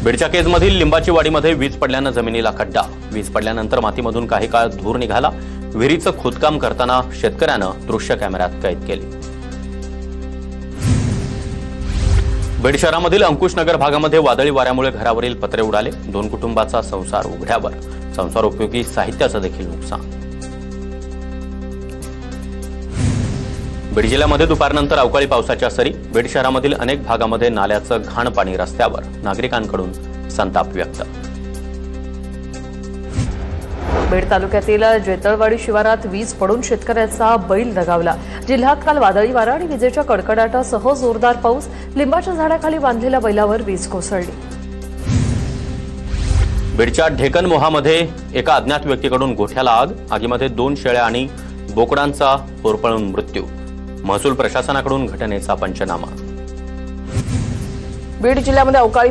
बीडच्या केजमधील लिंबाची वाडीमध्ये वीज पडल्यानं जमिनीला खड्डा। वीज पडल्यानंतर मातीमधून काही काळ धूर निघाला। विहिरीचं खोदकाम करताना शेतकऱ्यानं दृश्य कॅमेऱ्यात कैद केले। बीड शहरामधील अंकुशनगर भागामध्ये वादळी वाऱ्यामुळे घरावरील पत्रे उडाले। 2 कुटुंबाचा संसार उघड्यावर, संसार उपयोगी साहित्याचं देखील नुकसान। बीड जिल्ह्यामध्ये दुपारनंतर अवकाळी पावसाच्या सरी। बीड शहरामधील अनेक भागामध्ये नाल्याचं घाण पाणी रस्त्यावर, नागरिकांकडून संताप व्यक्त। बीड तालुक्यातील जेतळवाडी शिवारात वीज पडून शेतकऱ्याचा बैल दगावला। जिल्ह्यात काल वादळी वारा आणि विजेच्या कडकडाटासह जोरदार पाऊस। लिंबाच्या झाडाखाली बांधलेल्या बैलावर वीज कोसळली। बीडच्या ढेकन मोहामध्ये एका अज्ञात व्यक्तीकडून गोठ्याला आग। आगीमध्ये 2 शेळ्या आणि बोकडांचा होरपळून मृत्यू। महसूल प्रशासनाकडून घटनेचा पंचनामा। बीड जिल्ह्यामध्ये अवकाळी